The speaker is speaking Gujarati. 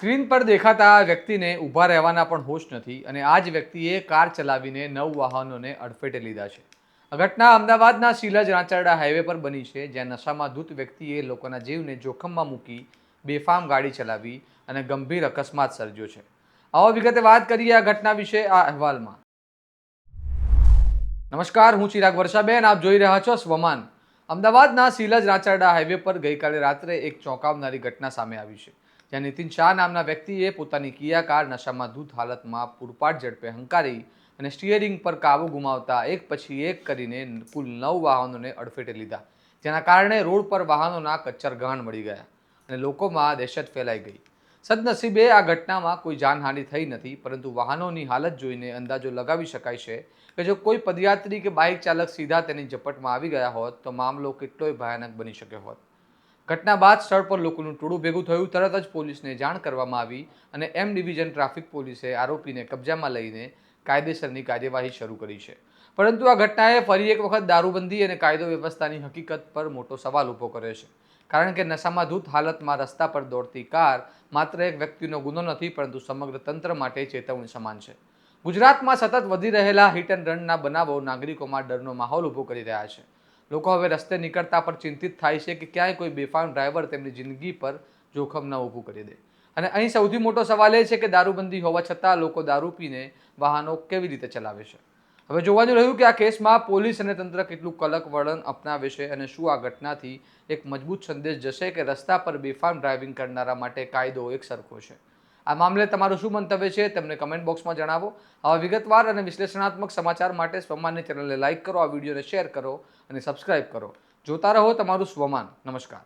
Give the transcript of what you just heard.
સ્ક્રીન પર દેખાતા આ વ્યક્તિને ઊભા રહેવાના પણ હોશ નથી અને આ જ વ્યક્તિએ કાર ચલાવીને 9 વાહનોને અડફેટે લીધા છે. આ ઘટના અમદાવાદના શીલજ રાંચરડા હાઈવે પર બની છે, જ્યાં નશામાં ધૂત વ્યક્તિએ લોકોના જીવને જોખમમાં મૂકી બેફામ ગાડી ચલાવી અને ગંભીર અકસ્માત સર્જ્યો છે. આવો વિગતે વાત કરીએ આ ઘટના વિશે આ અહેવાલમાં. નમસ્કાર, હું ચિરાગ વર્ષાબેન, આપ જોઈ રહ્યા છો સ્વમાન. અમદાવાદના શીલજ રાંચરડા હાઈવે પર ગઈકાલે રાત્રે એક ચોંકાવનારી ઘટના સામે આવી છે, જ્યાં નીતિન શાહ નામના વ્યક્તિએ પોતાની કિયા કાર નશામાં ધૂત હાલતમાં પૂરપાટ ઝડપે હંકારી અને સ્ટીયરિંગ પર કાબુ ગુમાવતા એક પછી એક કરીને કુલ 9 વાહનોને અડફેટે લીધા, જેના કારણે રોડ પર વાહનોના કચ્ચરઘાણ મળી ગયા અને લોકોમાં દહેશત ફેલાઈ ગઈ. સદનસીબે આ ઘટનામાં કોઈ જાનહાનિ થઈ નથી, પરંતુ વાહનોની હાલત જોઈને અંદાજો લગાવી શકાય છે કે જો કોઈ પદયાત્રી કે બાઇક ચાલક સીધા તેની ઝપટમાં આવી ગયા હોત તો મામલો કેટલોય ભયાનક બની શક્યો હોત. ઘટના બાદ સ્થળ પર લોકોનું ટોળું ભેગું થયું. તરત જ પોલીસને જાણ કરવામાં આવી અને એમ ડિવિઝન ટ્રાફિક પોલીસે આરોપીને કબજામાં લઈને કાયદેસરની કાર્યવાહી શરૂ કરી છે. પરંતુ આ ઘટનાએ ફરી એક વખત દારૂબંધી અને કાયદો વ્યવસ્થાની હકીકત પર મોટો સવાલ ઊભો કર્યો છે, કારણ કે નશામાં ધૂત હાલતમાં રસ્તા પર દોડતી કાર માત્ર એક વ્યક્તિનો ગુનો નથી, પરંતુ સમગ્ર તંત્ર માટે ચેતવણી સમાન છે. ગુજરાતમાં સતત વધી રહેલા હિટ એન્ડ રનના બનાવો નાગરિકોમાં ડરનો માહોલ ઊભો કરી રહ્યા છે. લોકો હવે રસ્તે નીકળતા પર ચિંતિત થાય છે કે ક્યાંય કોઈ બેફામ ડ્રાઈવર તેમની જિંદગી પર જોખમ ન ઊભું કરી દે. અને અહીં સૌથી મોટો સવાલ એ છે કે દારૂબંધી હોવા છતાં લોકો દારૂ પીને વાહનો કેવી રીતે ચલાવે છે. હવે જોવાનું રહ્યું કે આ કેસમાં પોલીસ અને તંત્ર કેટલું કડક વલણ અપનાવે છે અને શું આ ઘટનાથી એક મજબૂત સંદેશ જશે કે રસ્તા પર બેફામ ડ્રાઇવિંગ કરનારા માટે કાયદો એક સરખો છે. આ મામલે તમારું શું મંતવ્ય છે તેમને કમેન્ટ બોક્સમાં જણાવો. આવા વિગતવાર અને વિશ્લેષણાત્મક સમાચાર માટે સ્વમાનની ચેનલને લાઇક કરો, આ વિડીયોને શેર કરો અને સબસ્ક્રાઇબ કરો. જોતા રહો તમારું સ્વમાન. નમસ્કાર.